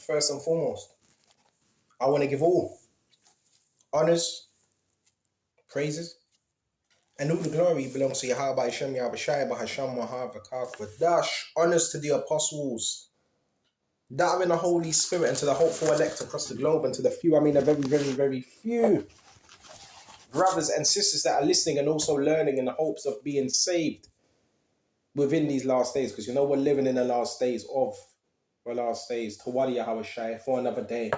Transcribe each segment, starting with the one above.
first and foremost, I want to give all honors, praises, and all the glory belongs to Yahweh Hashem Yahweh Shai Bahasham Mahavakak. Honors to the apostles that are in the Holy Spirit, and to the hopeful elect across the globe, and to the few, I mean, a very, very, very few brothers and sisters that are listening and also learning in the hopes of being saved within these last days. Because we're living in the last days of the last days. Tawali Yahweh Shai for another day.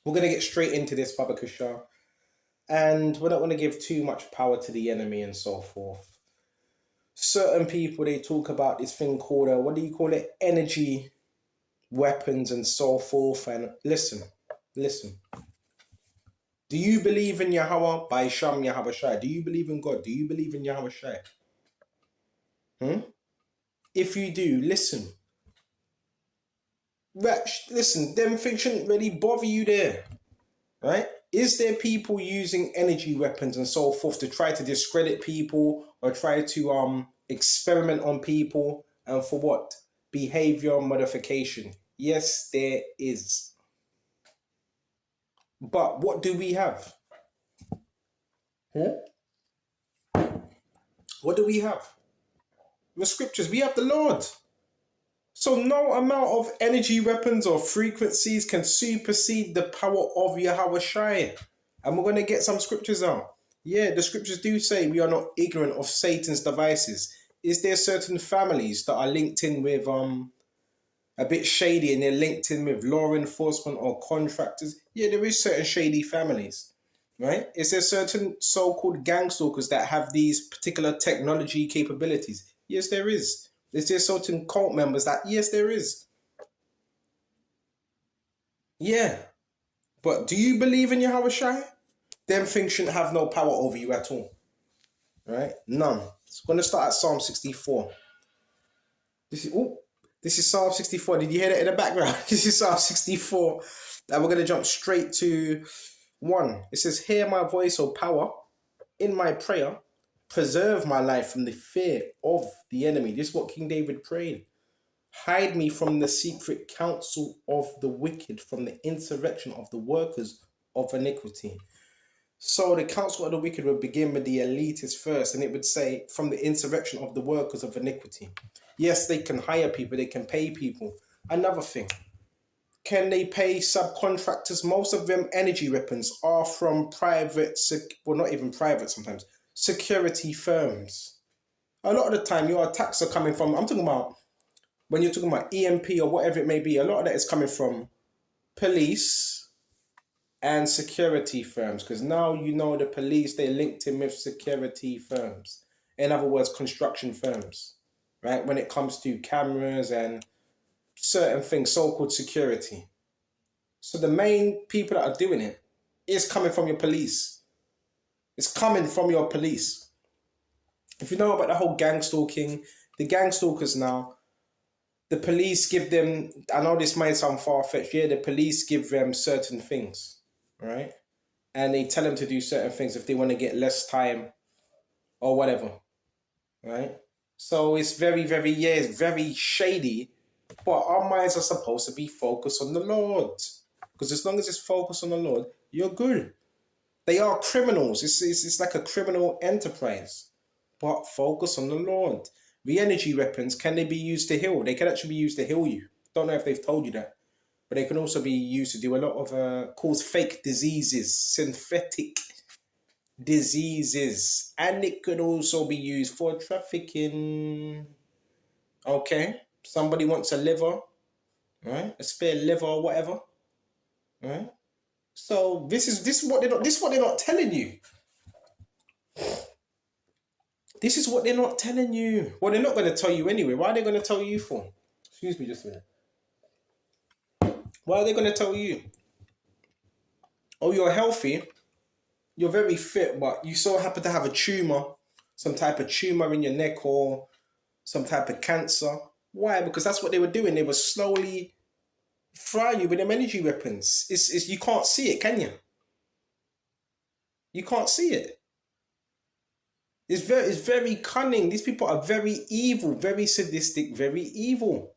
We're going to get straight into this, Baba Kusha. And we're not going to give too much power to the enemy and so forth. Certain people, they talk about this thing called, what do you call it? Energy weapons and so forth. And listen. Do you believe in Yahweh by Sham Yahweh Shai? Do you believe in God? Do you believe in Yahweh Shai? If you do, listen. Listen, them things shouldn't really bother you there. Right? Is there people using energy weapons and so forth to try to discredit people or try to experiment on people, and for what? Behavior modification. Yes, there is. But what do we have? What do we have? The scriptures. We have the Lord. So no amount of energy weapons or frequencies can supersede the power of Yahweh Shai. And we're going to get some scriptures out. Yeah, the scriptures do say we are not ignorant of Satan's devices. Is there certain families that are linked in with a bit shady, and they're linked in with law enforcement or contractors? Yeah, there is certain shady families, right? Is there certain so-called gang stalkers that have these particular technology capabilities? Yes, there is. Is there certain cult members that? Yes, there is. Yeah. But do you believe in Yahweh Shai? Them things shouldn't have no power over you at all. Right? None. So we're going to start at Psalm 64. This is Psalm 64. Did you hear that in the background? This is Psalm 64. And we're going to jump straight to 1. It says, hear my voice, O power, in my prayer. Preserve my life from the fear of the enemy. This is what King David prayed. Hide me from the secret counsel of the wicked, from the insurrection of the workers of iniquity. So the counsel of the wicked would begin with the elitists first, and it would say, from the insurrection of the workers of iniquity. Yes, they can hire people, they can pay people. Another thing, can they pay subcontractors? Most of them energy weapons are from private, well, not even private sometimes, security firms. A lot of the time, your attacks are coming from, I'm talking about, when you're talking about EMP or whatever it may be, a lot of that is coming from police and security firms. Because now you know the police, they're linked in with security firms. In other words, construction firms, right? When it comes to cameras and certain things, so-called security. So the main people that are doing it is coming from your police. It's coming from your police. If you know about the whole gang stalking, the gang stalkers now, the police give them, I know this might sound far-fetched, yeah, the police give them certain things, right? And they tell them to do certain things if they want to get less time or whatever, right? So it's very, very, yeah, it's very shady, but our minds are supposed to be focused on the Lord. Because as long as it's focused on the Lord, you're good. They are criminals. It's like a criminal enterprise. But focus on the Lord. The energy weapons, can they be used to heal? They can actually be used to heal you. Don't know if they've told you that. But they can also be used to do a lot of, cause fake diseases, synthetic diseases. And it could also be used for trafficking. Okay. Somebody wants a liver, right? A spare liver or whatever, right? So this is what they're not telling you. This is what they're not telling you. Well, they're not going to tell you anyway. Why are they going to tell you for? Excuse me just a minute. Why are they going to tell you? Oh, you're healthy. You're very fit, but you so happen to have a tumor, some type of tumor in your neck or some type of cancer. Why? Because that's what they were doing. They were slowly frying you with them energy weapons. It's you can't see it, can you? You can't see it. It's very cunning. These people are very evil, very sadistic, very evil.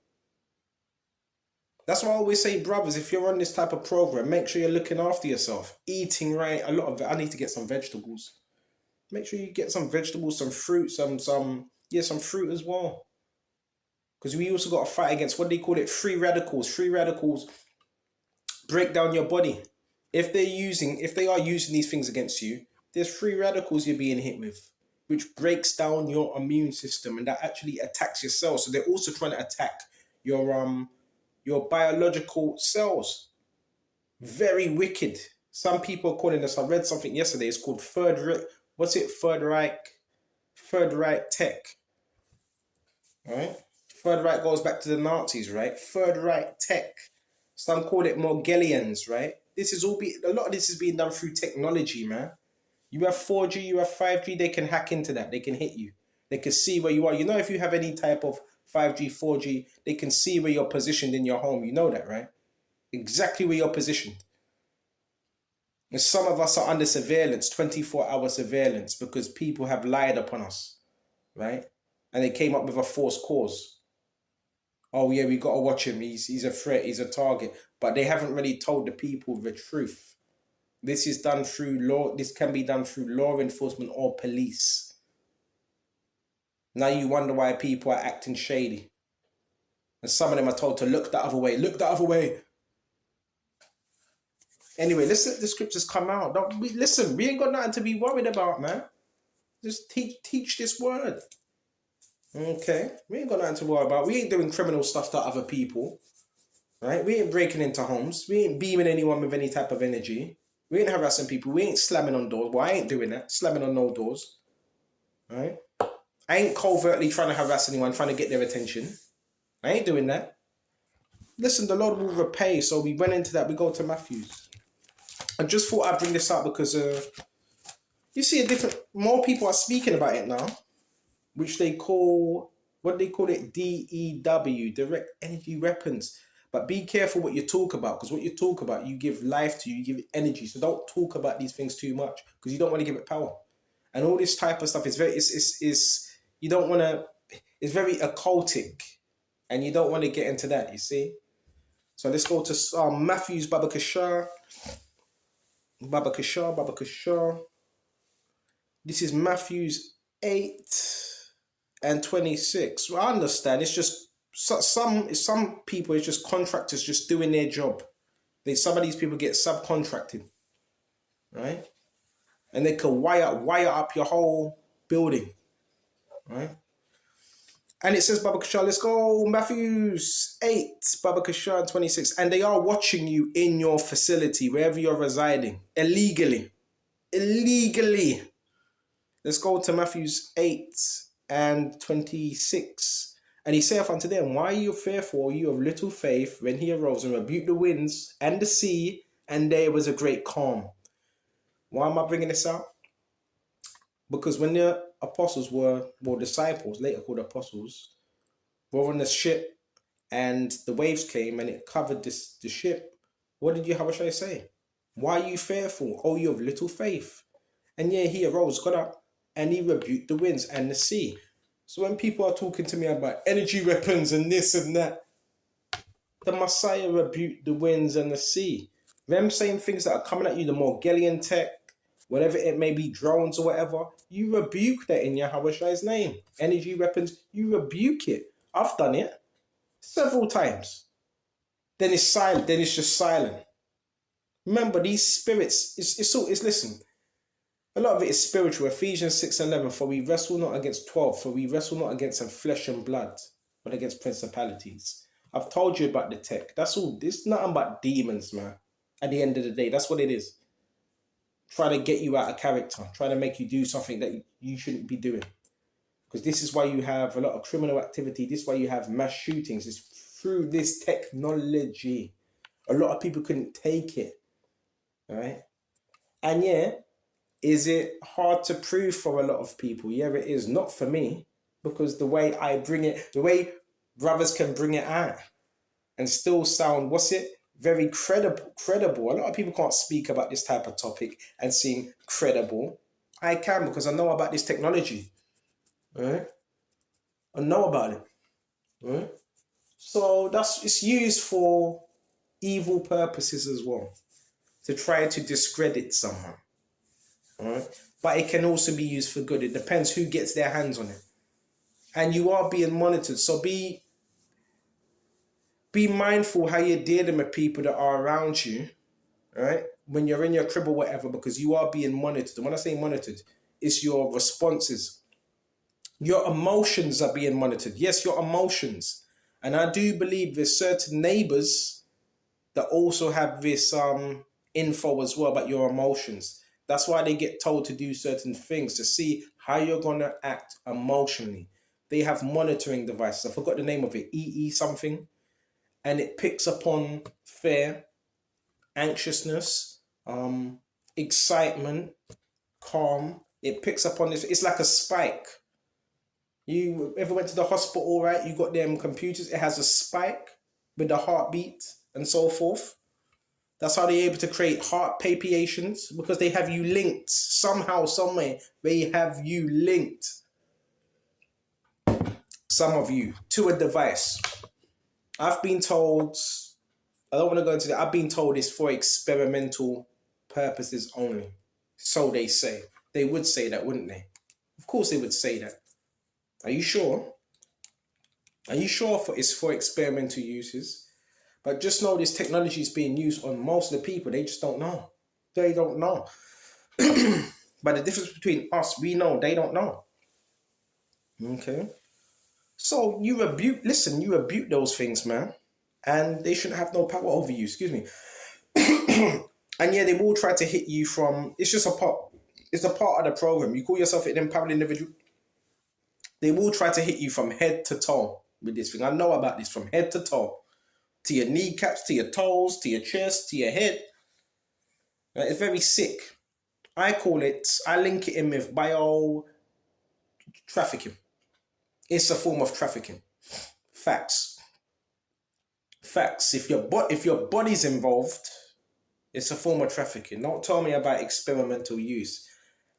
That's why I always say, brothers, if you're on this type of program, make sure you're looking after yourself, eating right. A lot of it. I need to get some vegetables. Make sure you get some vegetables, some fruit, some fruit as well. Because we also got to fight against what they call it, free radicals. Free radicals break down your body. If they are using these things against you, there's free radicals you're being hit with, which breaks down your immune system, and that actually attacks your cells. So they're also trying to attack your biological cells. Very wicked. Some people are calling this. I read something yesterday. It's called Third Reich. What's it? Third Reich. Third Reich tech. All right. Third Reich goes back to the Nazis, right? Third Reich tech. Some call it Morgellons, right? A lot of this is being done through technology, man. You have 4G, you have 5G, they can hack into that. They can hit you. They can see where you are. You know, if you have any type of 5G, 4G, they can see where you're positioned in your home. You know that, right? Exactly where you're positioned. And some of us are under surveillance, 24-hour surveillance, because people have lied upon us, right? And they came up with a false cause. Oh yeah, we got to watch him. He's a threat. He's a target. But they haven't really told the people the truth. This is done through law. This can be done through law enforcement or police. Now you wonder why people are acting shady. And some of them are told to look the other way. Look the other way. Anyway, listen, the scriptures come out. Listen, we ain't got nothing to be worried about, man. Just teach this word. Okay? We ain't got nothing to worry about. We ain't doing criminal stuff to other people. Right? We ain't breaking into homes. We ain't beaming anyone with any type of energy. We ain't harassing people. We ain't slamming on doors. Well, I ain't doing that. Slamming on no doors. Right? I ain't covertly trying to harass anyone, trying to get their attention. I ain't doing that. Listen, the Lord will repay. So we went into that. We go to Matthews. I just thought I'd bring this up because you see more people are speaking about it now, which they call, what they call it, DEW, direct energy weapons. But be careful what you talk about, because what you talk about, you give life to, you give it energy. So don't talk about these things too much, because you don't want to give it power. And all this type of stuff is you don't want to, it's very occultic, and you don't want to get into that, you see? So let's go to Matthew's Babakashah. This is Matthew's 8:26. Well, I understand. It's just some people. It's just contractors just doing their job. Some of these people get subcontracted, right? And they can wire up your whole building, right? And it says, Babakashah, let's go. Matthew's 8, Babakashah 26. And they are watching you in your facility, wherever you're residing, illegally. Let's go to Matthew's 8:26. And he saith unto them, why are you fearful, you of little faith? When he arose and rebuked the winds and the sea, and there was a great calm. Why am I bringing this out? Because when the apostles disciples, later called apostles, were on the ship and the waves came and it covered the ship, what did Yahushua say? Why are you fearful, O you of little faith? And yeah, he arose, got up, and he rebuked the winds and the sea. So when people are talking to me about energy weapons and this and that, the Messiah rebuked the winds and the sea. Them same things that are coming at you, the Morgellon tech, whatever it may be, drones or whatever, you rebuke that in Yahweh's name. Energy weapons, you rebuke it. I've done it several times. Then it's silent. Then it's just silent. Remember, these spirits, listen, a lot of it is spiritual. Ephesians 6:11, for we wrestle not against 12, for we wrestle not against flesh and blood, but against principalities. I've told you about the tech. That's all. It's nothing but demons, man. At the end of the day, that's what it is. Try to get you out of character. Try to make you do something that you shouldn't be doing. Because this is why you have a lot of criminal activity. This is why you have mass shootings. It's through this technology. A lot of people couldn't take it. All right? And yeah, is it hard to prove for a lot of people? Yeah, it is. Not for me. Because the way I bring it, the way brothers can bring it out and still sound, very credible. A lot of people can't speak about this type of topic and seem credible. I can, because I know about this technology. Right? I know about it. Right? So it's used for evil purposes as well, to try to discredit someone. All right? But it can also be used for good. It depends who gets their hands on it. And you are being monitored. So be mindful how you're dealing with people that are around you, right? When you're in your crib or whatever, because you are being monitored. And when I say monitored, it's your responses. Your emotions are being monitored. Yes, your emotions. And I do believe there's certain neighbors that also have this info as well about your emotions. That's why they get told to do certain things, to see how you're going to act emotionally. They have monitoring devices. I forgot the name of it, EE something. And it picks up on fear, anxiousness, excitement, calm. It picks up on this. It's like a spike. You ever went to the hospital, right? You got them computers. It has a spike with the heartbeat and so forth. That's how they're able to create heart palpitations, because they have you linked somehow, somewhere. They have you linked, some of you, to a device. I've been told, I don't want to go into that. I've been told it's for experimental purposes only. So they say. They would say that, wouldn't they? Of course they would say that. Are you sure? Are you sure it's for experimental uses? But just know this technology is being used on most of the people. They just don't know. They don't know. But the difference between us, we know, they don't know. Okay? So you rebuke those things, man. And they shouldn't have no power over you. Excuse me. And yeah, they will try to hit you from, it's a part of the program. You call yourself an empowered individual. They will try to hit you from head to toe with this thing. I know about this, from head to toe. To your kneecaps, to your toes, to your chest, to your head. It's very sick. I link it in with bio trafficking. It's a form of trafficking. Facts. If your body's involved, it's a form of trafficking. Don't tell me about experimental use.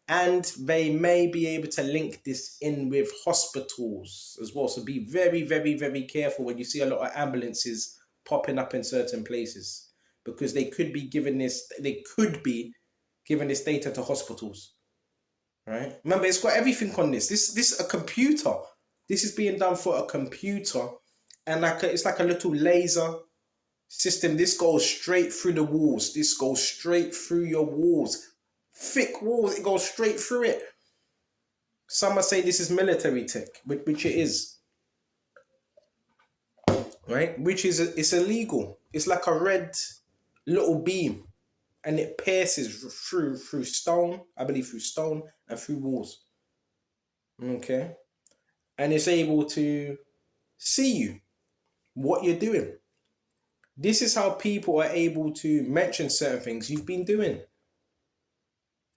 And they may be able to link this in with hospitals as well. So be very, very, very careful when you see a lot of ambulances popping up in certain places, because they could be giving this data to hospitals. Right? Remember, it's got everything on this. This is a computer. This is being done for a computer, and it's like a little laser system. This goes straight through the walls. This goes straight through your walls. Thick walls, it goes straight through it. Some say this is military tech, which it is. Right? It's illegal. It's like a red little beam, and it pierces through stone, I believe through stone and through walls. Okay? And it's able to see you, what you're doing. This is how people are able to mention certain things you've been doing.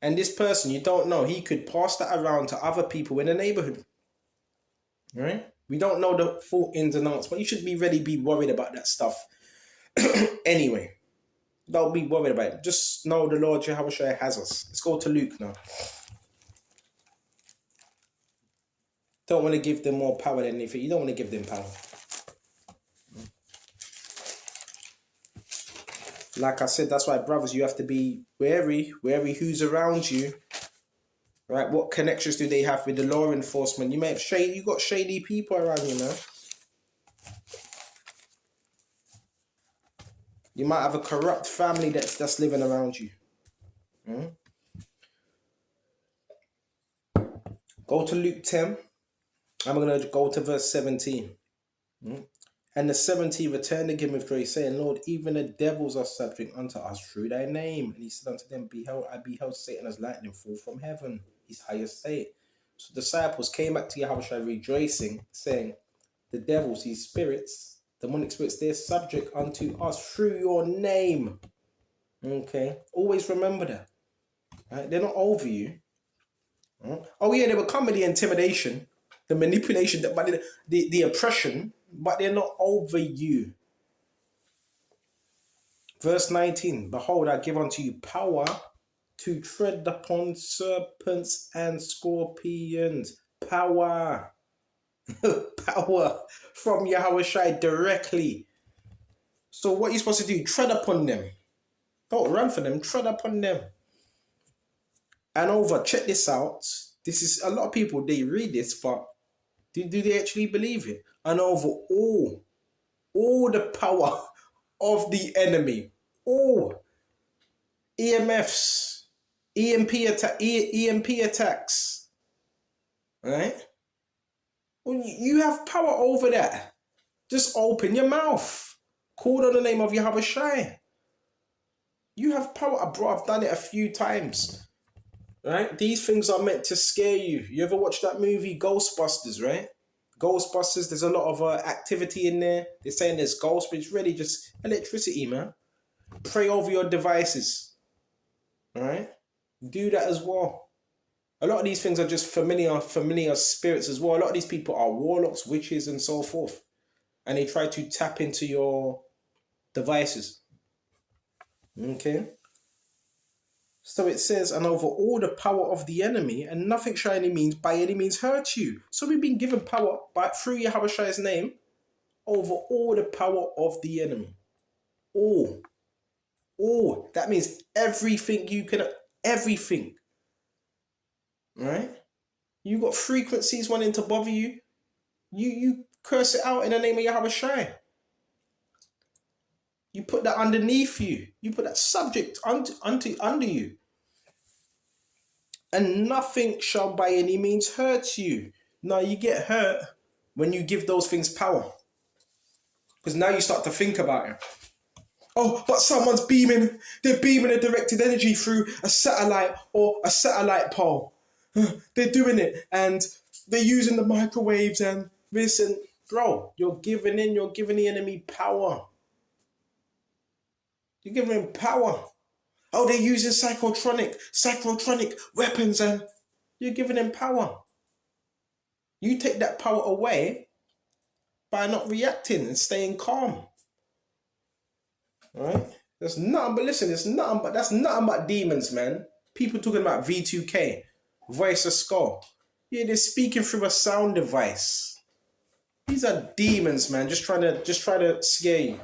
And this person, you don't know, he could pass that around to other people in the neighborhood. Right? We don't know the full ins and outs, but you should be worried about that stuff. Anyway, don't be worried about it. Just know the Lord Yahushua has us. Let's go to Luke now. Don't want to give them more power than anything. You don't want to give them power. Like I said, that's why, brothers, you have to be wary who's around you. Right? What connections do they have with the law enforcement? You got shady people around you, man. You might have a corrupt family that's living around you. Go to Luke 10. I'm going to go to verse 17. And the 70 returned again with grace, saying, Lord, even the devils are subject unto us through thy name. And he said unto them, I beheld Satan as lightning fall from heaven, his highest state. So the disciples came back to Yahushua rejoicing, saying, the devils, these spirits, demonic spirits, they're subject unto us through your name. Okay? Always remember that. Right? They're not over you. Oh yeah, they will come with the intimidation, the manipulation, the oppression, but they're not over you. Verse 19, behold, I give unto you power to tread upon serpents and scorpions. Power. Power from Yahweh Shai directly. So what are you supposed to do? Tread upon them. Don't run for them. Tread upon them. And over, check this out. This is a lot of people, they read this, but do they actually believe it? And over all the power of the enemy, all EMFs, EMP attacks, right? Well, you have power over that. Just open your mouth. Call on the name of Yahweh Shai. You have power, bro. I've done it a few times. Right? These things are meant to scare you. You ever watch that movie Ghostbusters, right? Ghostbusters, there's a lot of activity in there. They're saying there's ghosts, but it's really just electricity, man. Pray over your devices. All right? Do that as well. A lot of these things are just familiar spirits as well. A lot of these people are warlocks, witches, and so forth. And they try to tap into your devices. Okay? So it says, and over all the power of the enemy, and nothing shall by any means hurt you. So we've been given power through Yahweh Shai's name over all the power of the enemy. All. That means everything you can, everything. Right? You got frequencies wanting to bother you. You curse it out in the name of Yahweh Shai. You put that underneath you. You put that subject under you. And nothing shall by any means hurt you. Now you get hurt when you give those things power. Because now you start to think about it. Oh, but someone's beaming. They're beaming a directed energy through a satellite or a satellite pole. They're doing it. And they're using the microwaves and this and... Bro, you're giving the enemy power. You're giving him power. Oh, they're using psychotronic weapons and you're giving them power. You take that power away by not reacting and staying calm. All right? That's nothing but demons, man. People talking about V2K, voice of skull. Yeah, they're speaking through a sound device. These are demons, man, just trying to scare you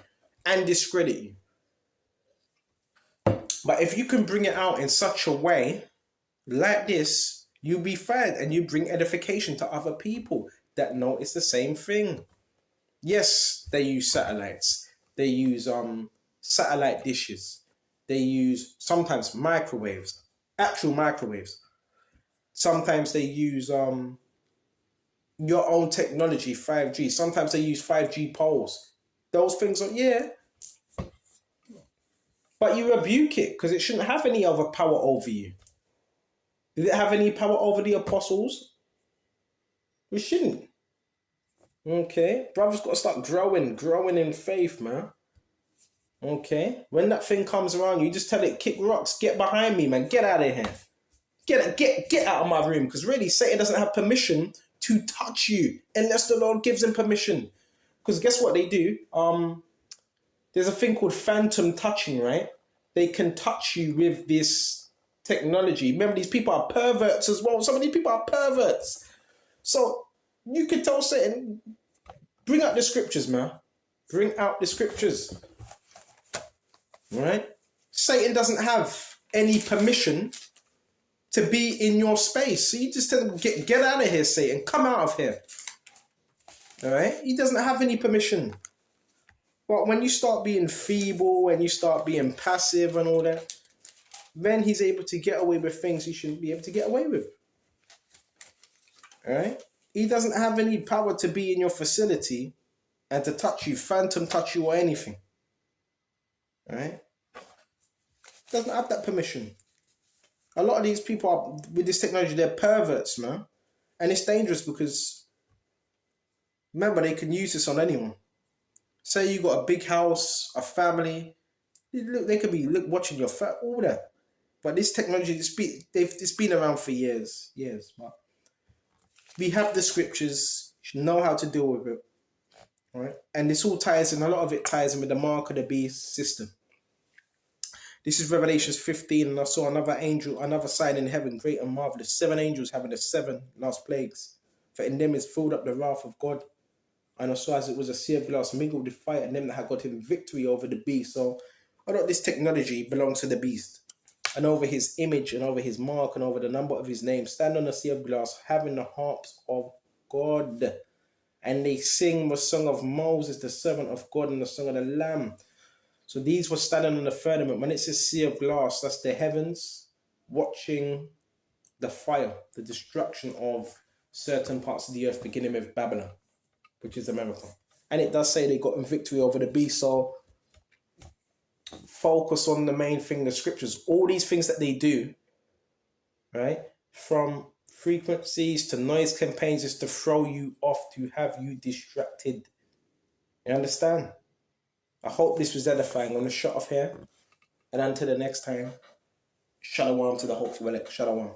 and discredit you. But if you can bring it out in such a way, like this, you'll be fine and you bring edification to other people that know it's the same thing. Yes, they use satellites. They use satellite dishes. They use sometimes microwaves, actual microwaves. Sometimes they use your own technology, 5G. Sometimes they use 5G poles. Those things are, yeah. But you rebuke it because it shouldn't have any other power over you. Did it have any power over the apostles? It shouldn't. Okay. Brother's got to start growing in faith, man. Okay. When that thing comes around, you just tell it, kick rocks, get behind me, man. Get out of here. Get out of my room. Because really, Satan doesn't have permission to touch you unless the Lord gives him permission. Because guess what they do? There's a thing called phantom touching, right? They can touch you with this technology. Remember, these people are perverts as well. Some of these people are perverts. So you can tell Satan, bring out the scriptures, man. Bring out the scriptures. All right? Satan doesn't have any permission to be in your space. So you just tell him, get out of here, Satan. Come out of here. All right? He doesn't have any permission. But when you start being feeble and you start being passive and all that, then he's able to get away with things he shouldn't be able to get away with. All right? He doesn't have any power to be in your facility and to touch you, phantom touch you or anything. All right? Doesn't have that permission. A lot of these people are, with this technology, they're perverts, man. And it's dangerous because, remember, they can use this on anyone. Say you got a big house, a family, they could be watching your all that. But this technology, it's been around for years. But we have the scriptures, you should know how to deal with it. All right? And this all ties in, a lot of it ties in with the mark of the beast system. This is Revelations 15, and I saw another angel, another sign in heaven, great and marvelous. 7 angels having the 7 last plagues. For in them is filled up the wrath of God. And also as it was a sea of glass mingled with fire, and them that had gotten victory over the beast. So I thought this technology belongs to the beast. And over his image and over his mark and over the number of his name, stand on a sea of glass, having the harps of God. And they sing the song of Moses, the servant of God, and the song of the Lamb. So these were standing on the firmament. When it says sea of glass, that's the heavens watching the fire, the destruction of certain parts of the earth, beginning with Babylon, which is America. And it does say they got victory over the beast. So focus on the main thing, the scriptures. All these things that they do, right, from frequencies to noise campaigns, is to throw you off, to have you distracted. You understand? I hope this was edifying. I'm going to shut off here. And until the next time, shalom to the hopeful elect. Shalom.